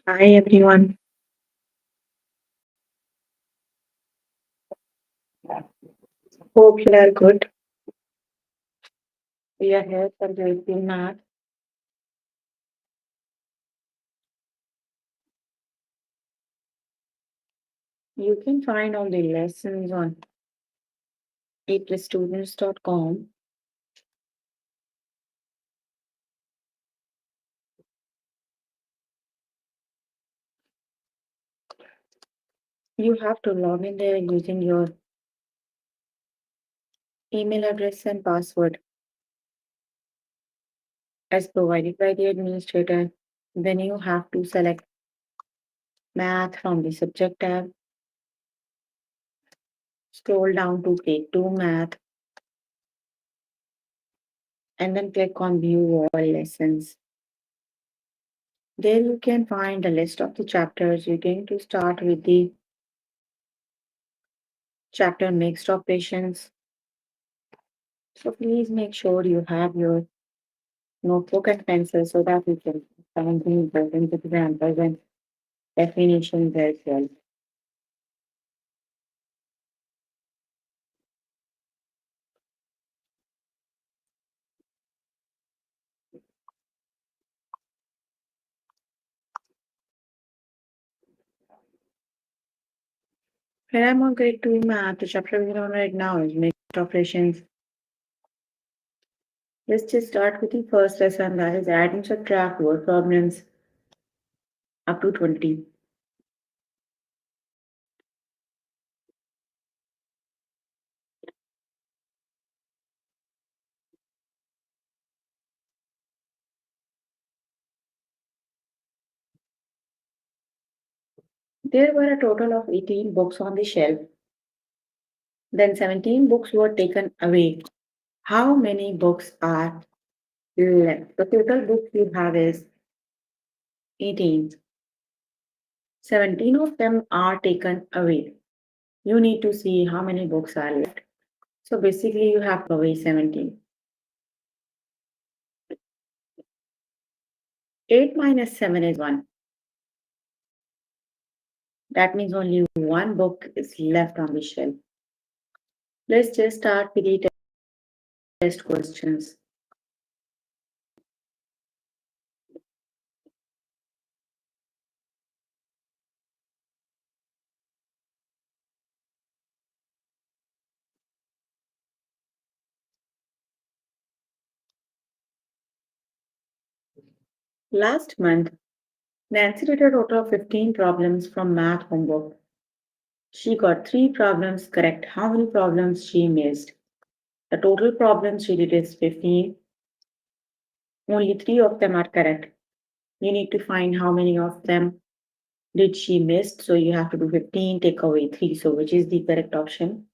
Hi everyone. Hope you are good. We are here for the math. You can find all the lessons on a+students.com. You have to log in there using your email address and password as provided by the administrator. Then you have to select math from the subject tab. Scroll down to take two math and then click on view all lessons. There you can find a list of the chapters. You're going to start with the chapter mixed operations. So please make sure you have your notebook and pencil so that we can find the important examples and definitions as well. Here I'm on grade 2 math. The chapter we're on right now is mixed operations. Let's just start with the first lesson, that is add and subtract word problems up to 20. There were a total of 18 books on the shelf. Then 17 books were taken away. How many books are left? The total books you have is 18. 17 of them are taken away. You need to see how many books are left. So basically, you have to away 17. 8 minus 7 is 1. That means only one book is left on the shelf. Let's just start with the test questions. Last month, Nancy did a total of 15 problems from math homework. She got 3 problems correct. How many problems she missed? The total problems she did is 15. Only 3 of them are correct. You need to find how many of them did she miss. So you have to do 15, take away 3. So which is the correct option?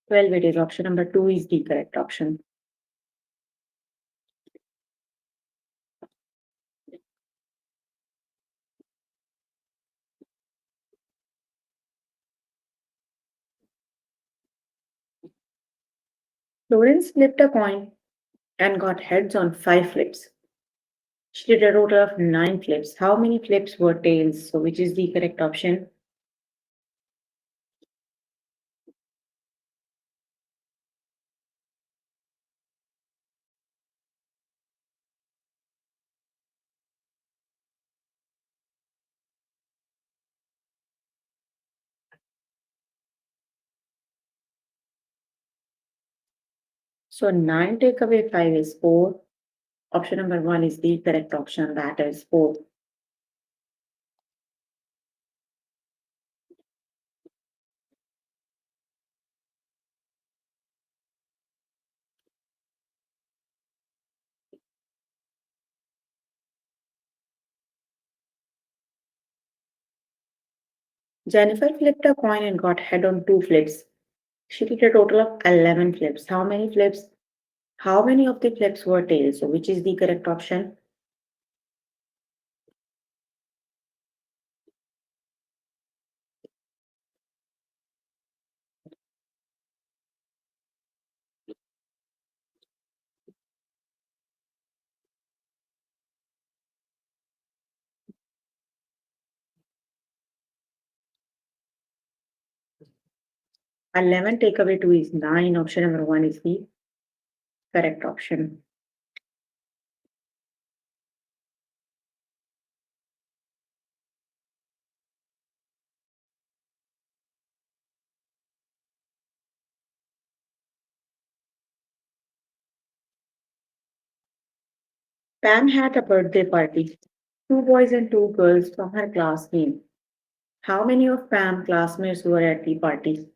12, it is option number 2 is the correct option. Florence flipped a coin and got heads on 5 flips. She did a total of 9 flips. How many flips were tails? So which is the correct option? So 9 take away 5 is 4. Option number 1 is the correct option, that is 4. Jennifer flipped a coin and got head on 2 flips. She did a total of 11 flips. How many flips? How many of the flips were tails? So which is the correct option? 11 take away 2 is 9. Option number 1 is the correct option. Pam had a birthday party. Two boys and two girls from her class came. How many of Pam's classmates were at the party?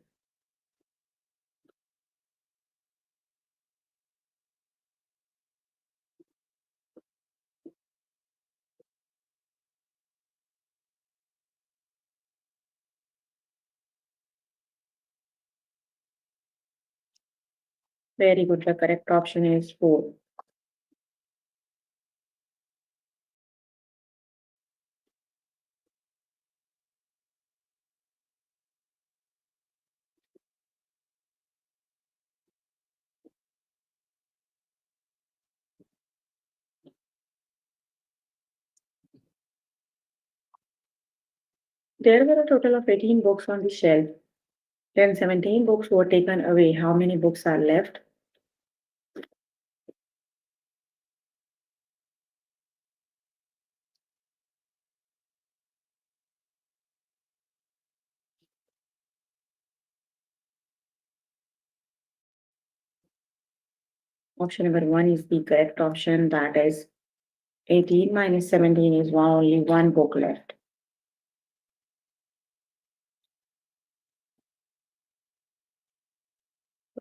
Very good. The correct option is 4. There were a total of 18 books on the shelf. Then 17 books were taken away. How many books are left? Option number 1 is the correct option. That is 18 minus 17 is only one book left.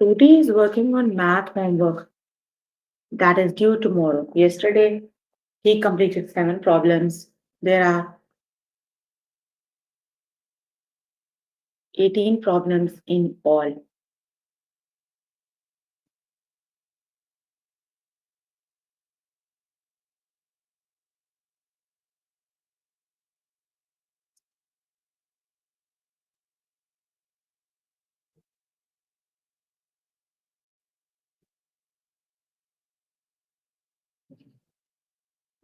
Rudy is working on math homework that is due tomorrow. Yesterday, he completed 7 problems. There are 18 problems in all.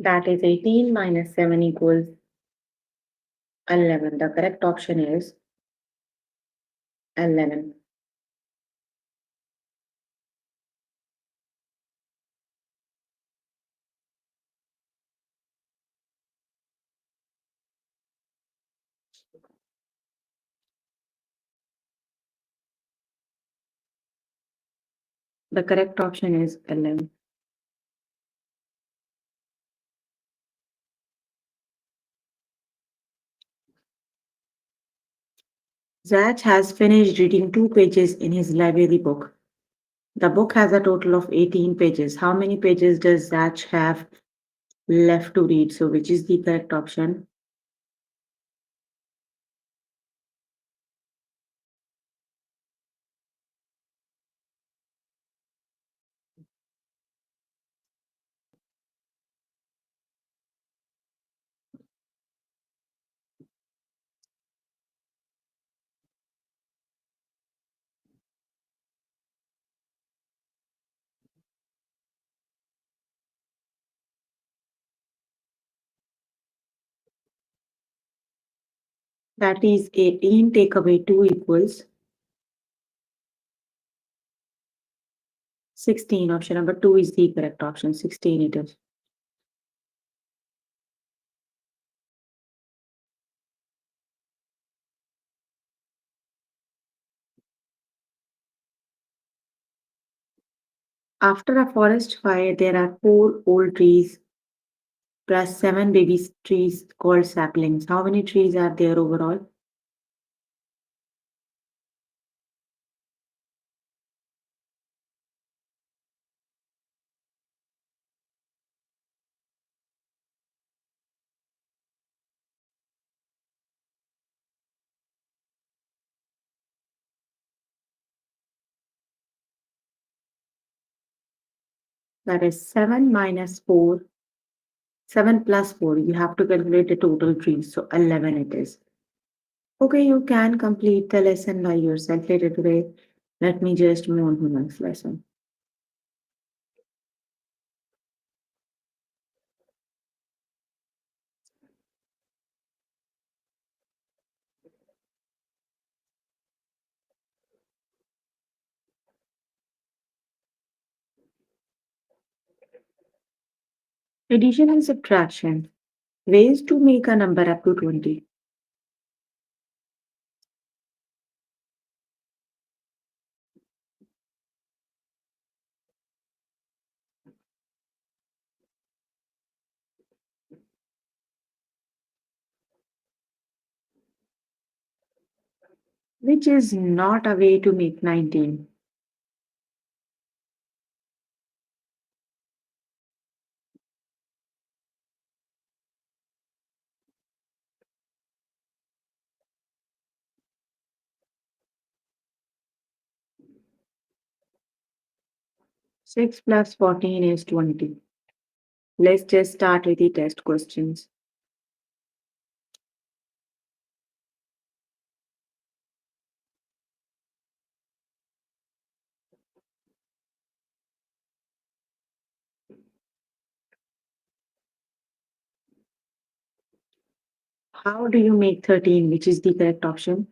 That is 18 minus 7 equals 11. The correct option is 11. The correct option is 11. Zach has finished reading 2 pages in his library book. The book has a total of 18 pages. How many pages does Zach have left to read? So, which is the correct option? That is 18 take away 2 equals 16. Option number 2 is the correct option. 16 it is. After a forest fire, there are 4 old trees plus 7 baby trees called saplings. How many trees are there overall? That is 7 minus 4. 7 plus 4. You have to calculate the total trees. So 11 it is. Okay, you can complete the lesson by yourself later today. Let me just move on to the next lesson. Addition and subtraction. Ways to make a number up to 20. Which is not a way to make 19. 6 plus 14 is 20. Let's just start with the test questions. How do you make 13, which is the correct option?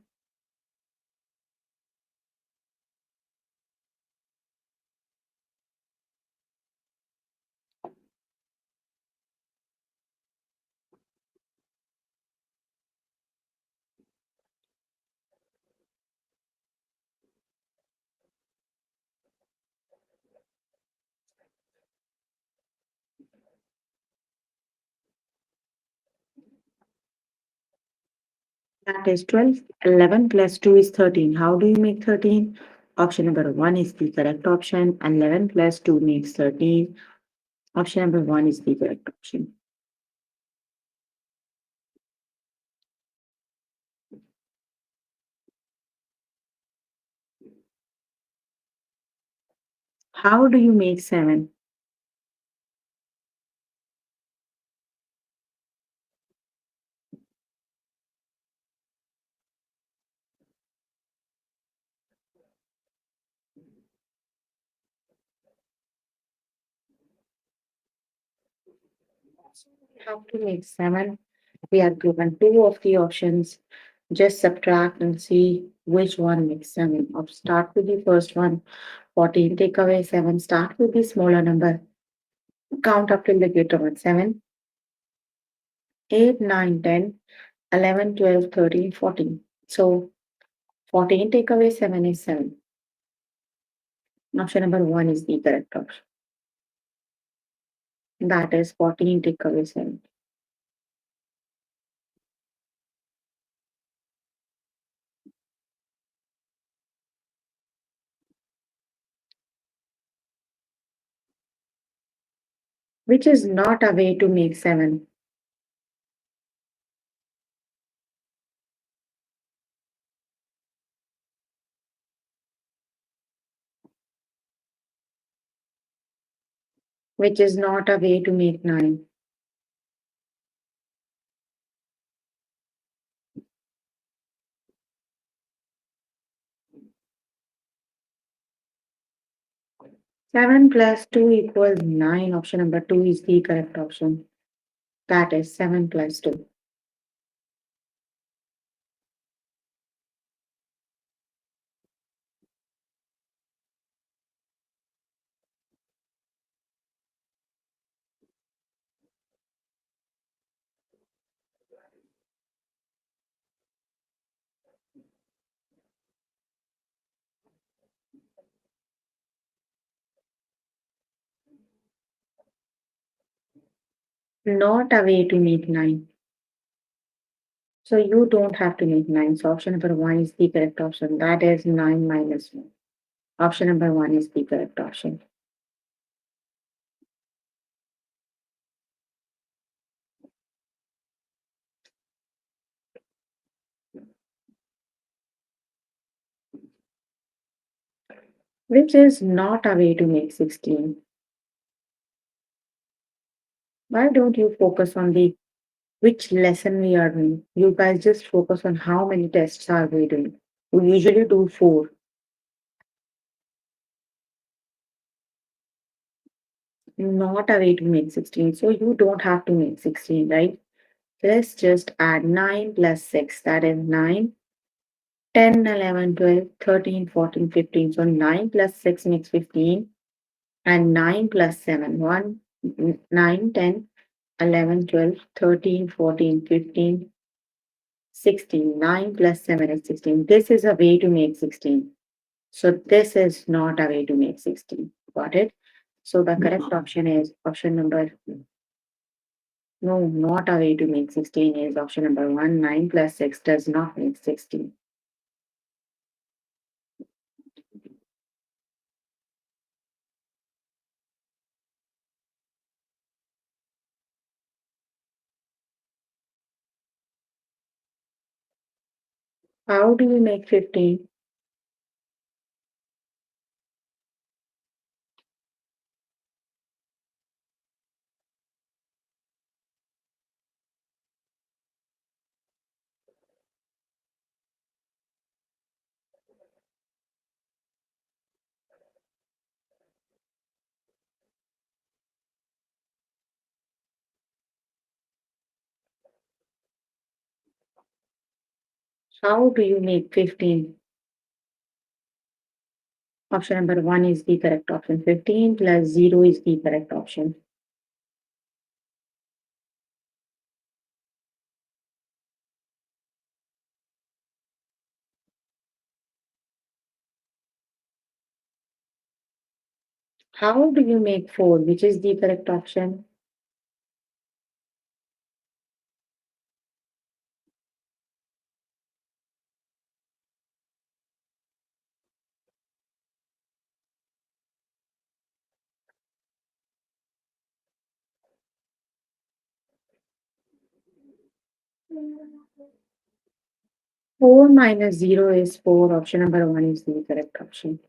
That is 12. 11 plus 2 is 13. How do you make 13? Option number 1 is the correct option. 11 plus 2 makes 13. Option number 1 is the correct option. How do you make 7? How to make 7? We are given two of the options. Just subtract and see which one makes 7. Start with the first one. 14 take away 7. Start with the smaller number. Count up till the greater one. 7, 8, 9, 10, 11, 12, 13, 14. So 14 take away 7 is 7. Option number 1 is the correct option. That is 14 take away 7. Which is not a way to make 7. Which is not a way to make 9. Seven plus two equals 9. Option number 2 is the correct option. That is 7 plus 2. Not a way to make 9. So you don't have to make 9. So option number 1 is the correct option. That is 9 minus 1. Option number 1 is the correct option. Which is not a way to make 16. Why don't you focus on the which lesson we are doing? You guys just focus on how many tests are we doing. We usually do 4. Not a way to make 16. So you don't have to make 16, right? Let's just add 9 plus 6. That is 9. 10, 11, 12, 13, 14, 15. So 9 plus 6 makes 15. And 9 plus 7, 1. 9, 10, 11, 12, 13, 14, 15, 16. 9 plus 7 is 16. This is a way to make 16. So this is not a way to make 16. Got it? So the correct option is option number, no, not a way to make 16 is option number 1. 9 plus 6 does not make 16. How do you make 15? How do you make 15? Option number 1 is the correct option. 15 plus 0 is the correct option. How do you make 4? Which is the correct option? 4 minus 0 is 4. Option number 1 is the correct option.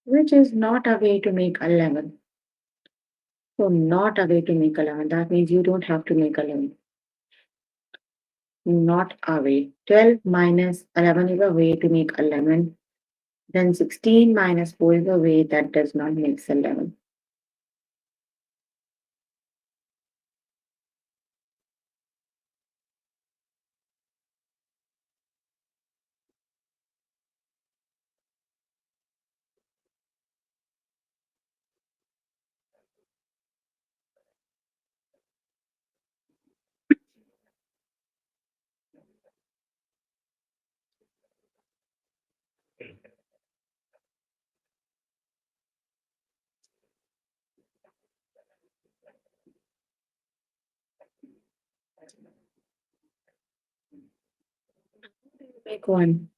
Which is not a way to make 11. So not a way to make 11. That means you don't have to make 11. Not a way. 12 minus 11 is a way to make 11. Then 16 minus 4 is a way that does not make 11. Make 1.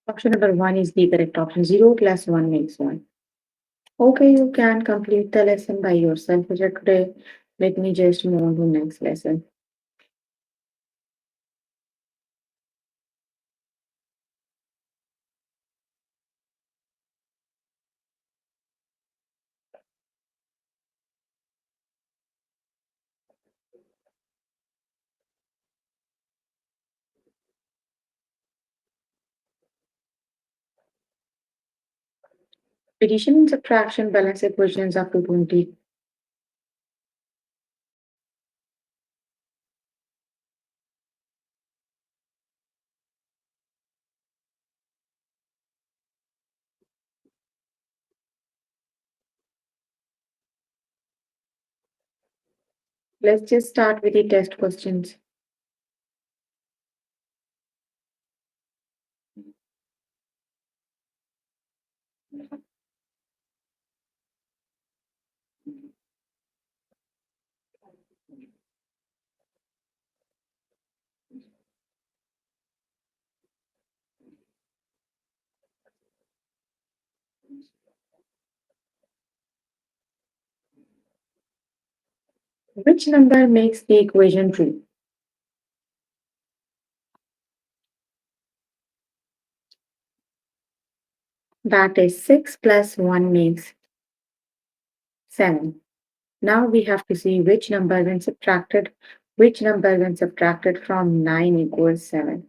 Option number 1 is the correct option. 0 plus 1 makes 1. Okay, you can complete the lesson by yourself for today. Let me just move on to next lesson. Addition and subtraction balance equations up to 20. Let's just start with the test questions. Which number makes the equation true? That is 6 plus 1 makes 7. Now we have to see which number when subtracted from 9 equals 7.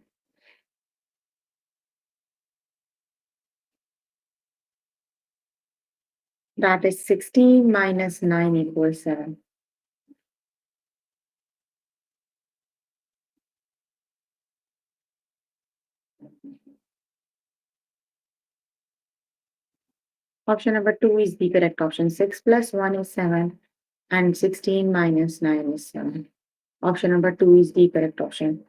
That is 16 minus 9 equals 7. Option number 2 is the correct option. 6 plus 1 is 7 and 16 minus 9 is 7. Option number 2 is the correct option.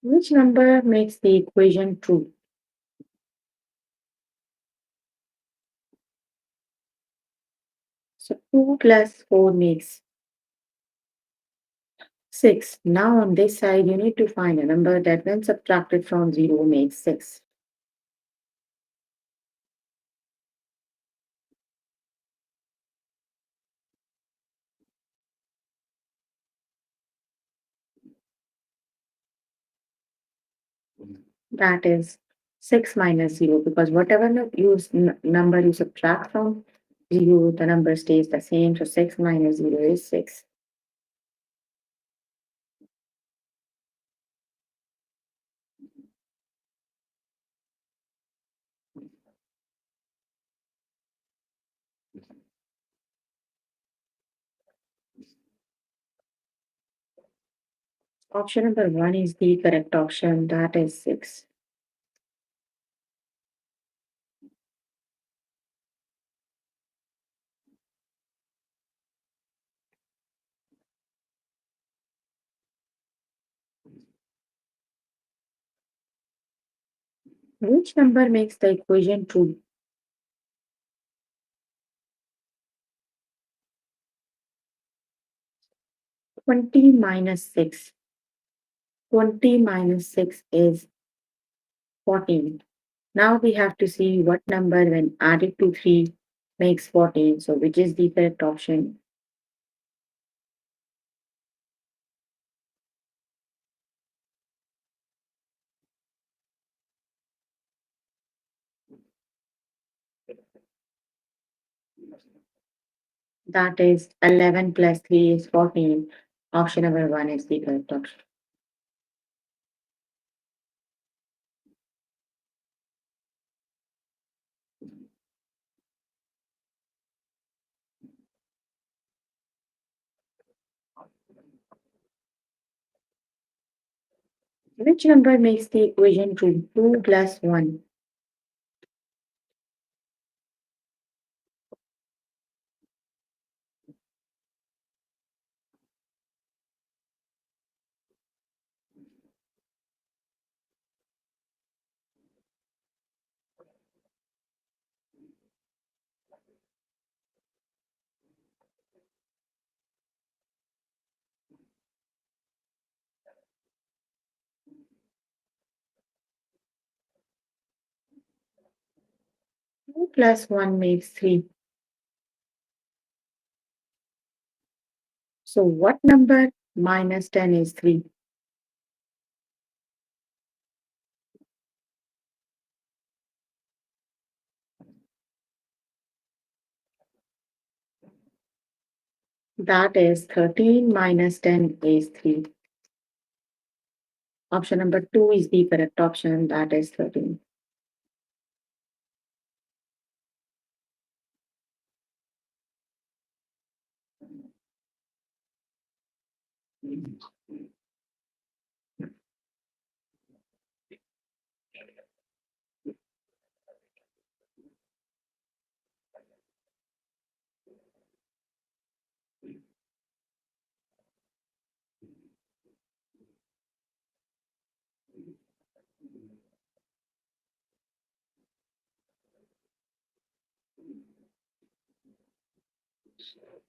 Which number makes the equation true? So 2 plus 4 makes 6. Now on this side, you need to find a number that when subtracted from 0 makes 6. That is 6 minus 0 because whatever number you subtract from 0, the number stays the same. So 6 minus 0 is 6. Option number 1 is the correct option. That is 6. Which number makes the equation true? Twenty minus 6. 20 minus 6 is 14. Now we have to see what number when added to 3 makes 14. So which is the correct option? That is 11 plus 3 is 14. Option number 1 is the correct option. Which number makes the equation true? 2 plus 1. Two plus 1 makes 3. So what number minus 10 is 3? That is 13 minus 10 is 3. Option number 2 is the correct option. That is 13.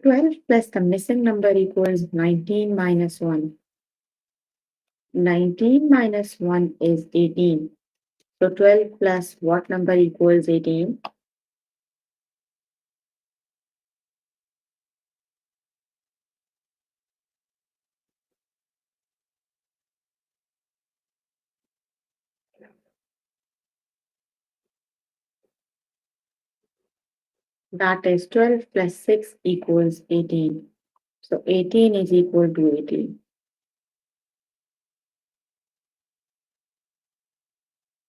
12 plus the missing number equals 19 minus 1. 19 minus 1 is 18. So 12 plus what number equals 18? That is 12 plus 6 equals 18. So 18 is equal to 18.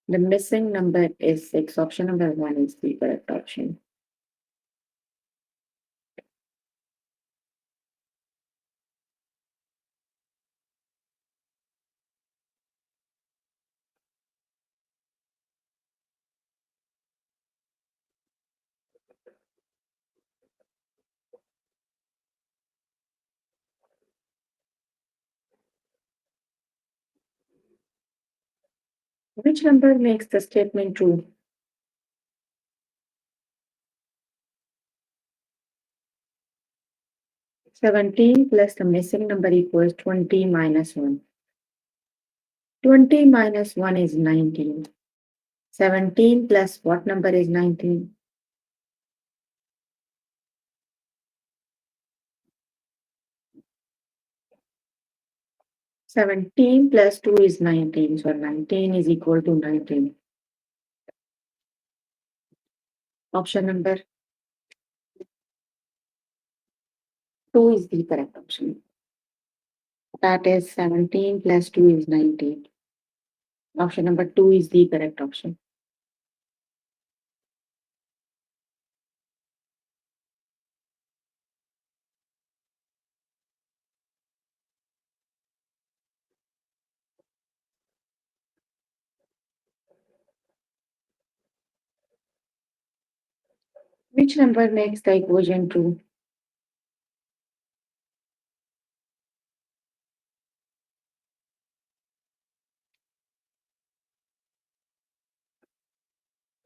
The missing number is 6. Option number 1 is the correct option. Which number makes the statement true? 17 plus the missing number equals 20 minus 1. 20 minus 1 is 19. 17 plus what number is 19? 17 plus 2 is 19. So 19 is equal to 19. Option number 2 is the correct option. That is 17 plus 2 is 19. Option number 2 is the correct option. Which number makes the equation true?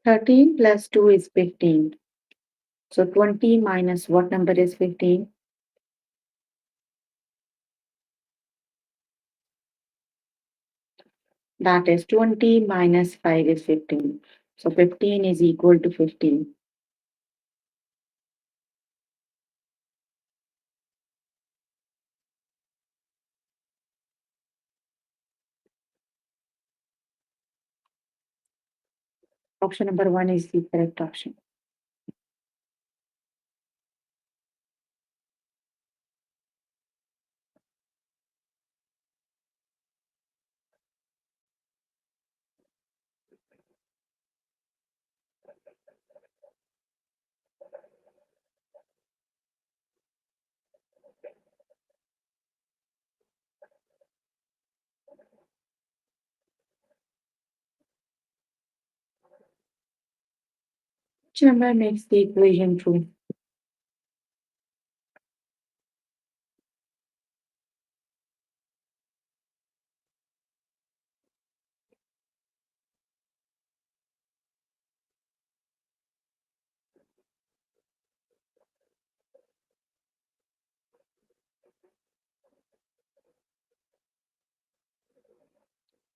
13 plus 2 is 15. So 20 minus what number is 15? That is 20 minus 5 is 15. So 15 is equal to 15. Option number 1 is the correct option. Which number makes the equation true?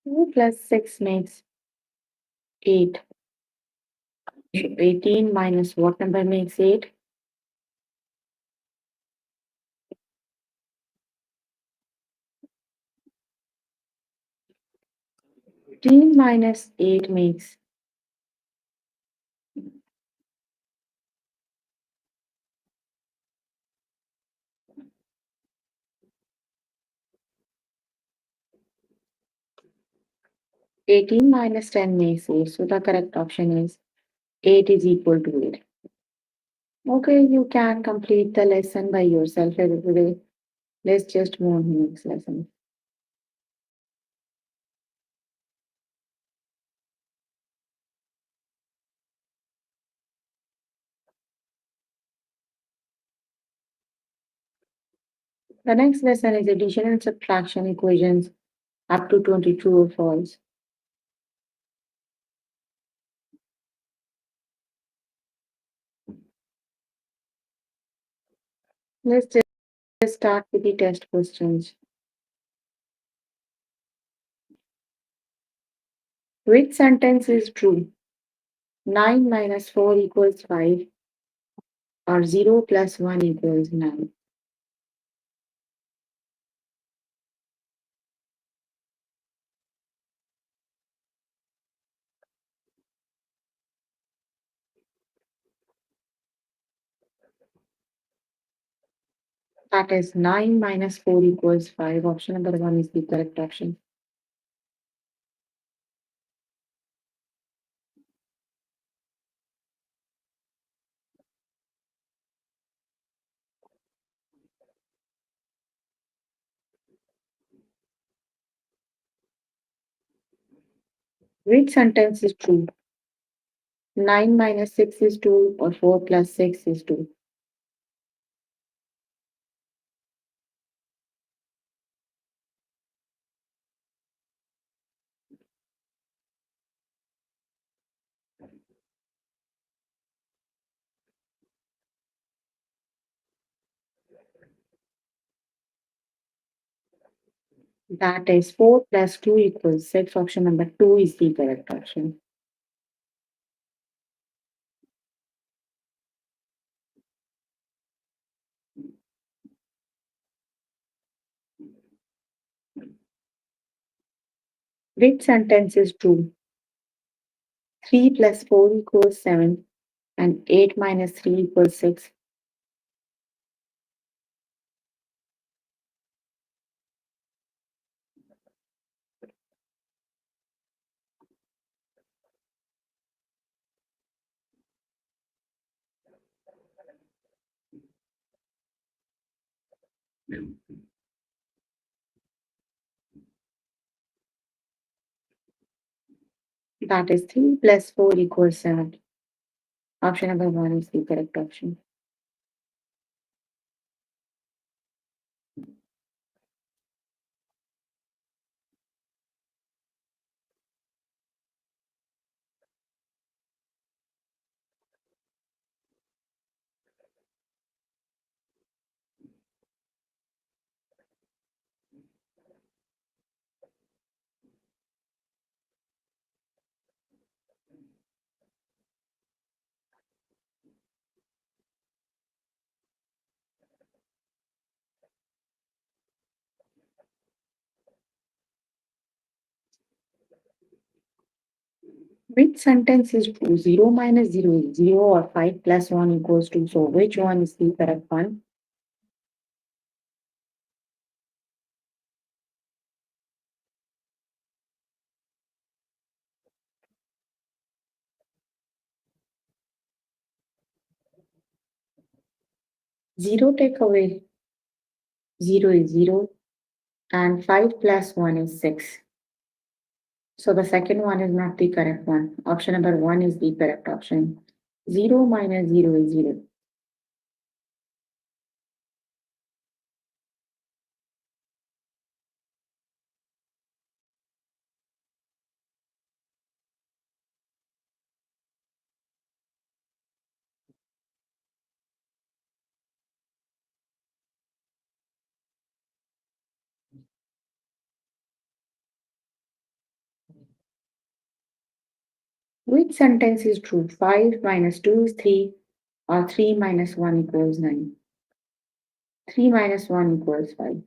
2 plus 6 makes 8. 18 minus what number makes 8? 18 minus 8 makes 18 minus 10 makes 8. So the correct option is 8 is equal to 8. Okay, you can complete the lesson by yourself every day. Let's just move on to the next lesson. The next lesson is addition and subtraction equations up to 20 true or false. Let's just start with the test questions. Which sentence is true? 9 minus 4 equals 5 or 0 plus 1 equals 9? That is 9 minus 4 equals 5. Option number 1 is the correct option. Which sentence is true? 9 minus 6 is 2 or 4 plus 6 is 2? That is 4 plus 2 equals 6. Option number 2 is the correct option. Which sentence is true? 3 plus 4 equals 7 and 8 minus 3 equals 6. That is 3 plus 4 equals 7. Option number 1 is the correct option. Which sentence is true? 0 minus 0 is 0 or 5 plus 1 equals 2. So which one is the correct one? Zero take away 0 is 0 and 5 plus 1 is 6. So the second one is not the correct one. Option number 1 is the correct option. 0 minus 0 is 0. Which sentence is true? 5 minus 2 is 3 or 3 minus 1 equals 9. 3 minus 1 equals 5.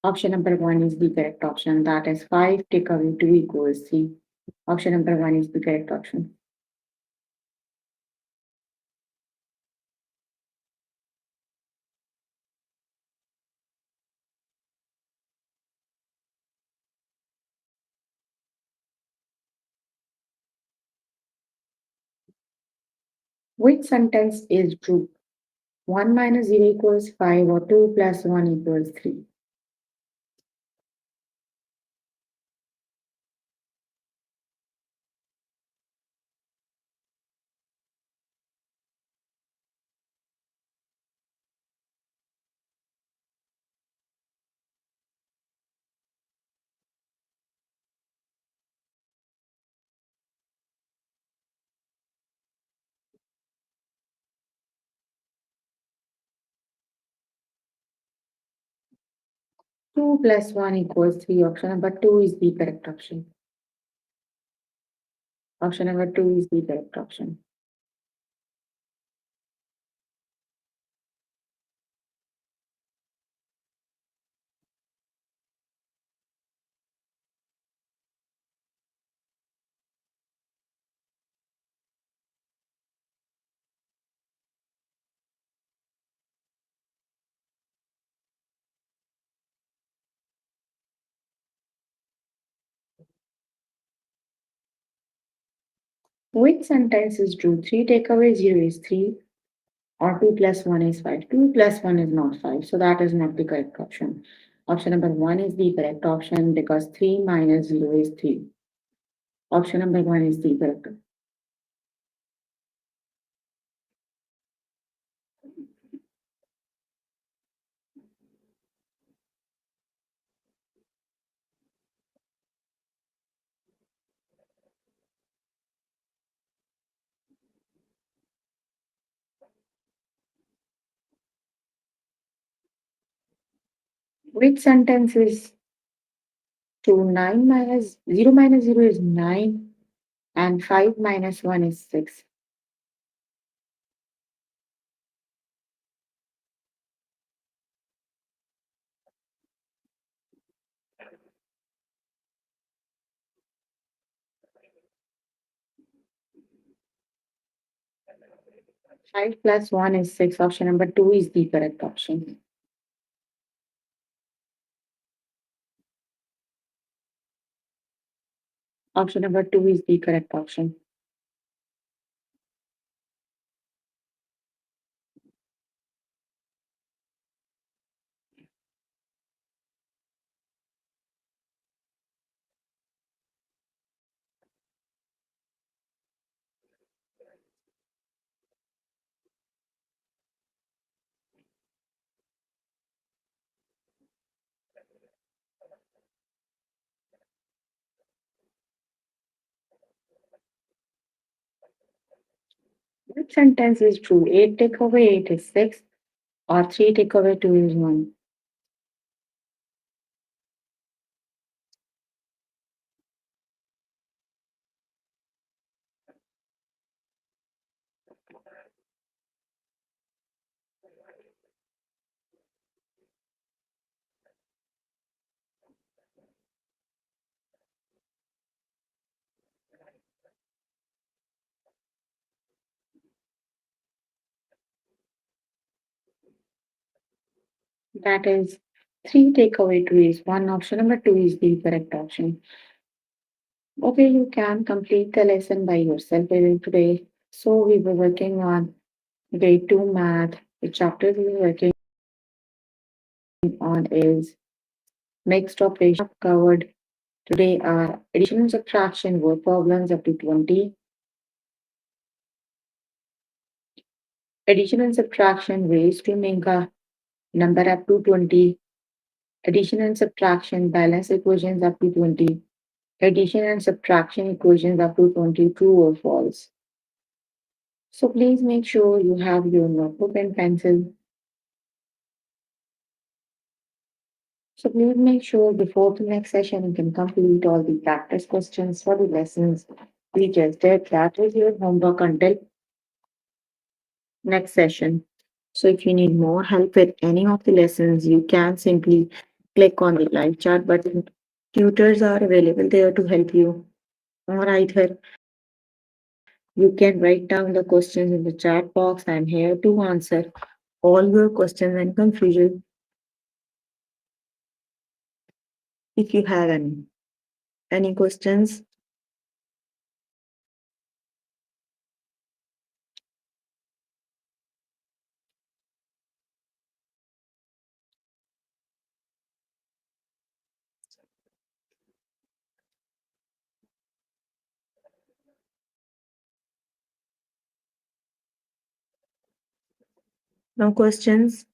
Option number 1 is the correct option. That is 5 take away 2 equals 3. Option number 1 is the correct option. Which sentence is true? 1 minus 0 equals 5 or 2 plus 1 equals 3. 2 plus 1 equals 3. Option number 2 is the correct option. Option number 2 is the correct option. Which sentence is true? 3 take away 0 is 3 or 2 plus 1 is 5. 2 plus 1 is not 5, so that is not the correct option. Option number 1 is the correct option because 3 minus 0 is 3. Option number 1 is the correct. Which sentence is true? 9 minus 0 is 9 and 5 minus 1 is 6. 5 plus 1 is 6. Option number 2 is the correct option. Option number 2 is the correct option. Which sentence is true? 8 take away 8 is 6 or 3 take away 2 is 1. That is 3 take away 2 is 1. Option number 2 is the correct option. Okay, you can complete the lesson by yourself even today. So we were working on grade 2 math. The chapter we were working on is mixed operation covered. Today are addition and subtraction word problems up to 20. Addition and subtraction ways to make a number up to 20. Addition and subtraction balance equations up to 20. Addition and subtraction equations up to 20 true or false. So please make sure you have your notebook and pencil. So please make sure before the next session you can complete all the practice questions for the lessons we just did. That is your homework until next session. So if you need more help with any of the lessons, you can simply click on the live chat button. Tutors are available there to help you. Or either you can write down the questions in the chat box. I'm here to answer all your questions and confusion if you have any. Any questions? No questions?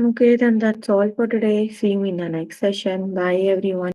Okay, then that's all for today. See you in the next session. Bye, everyone.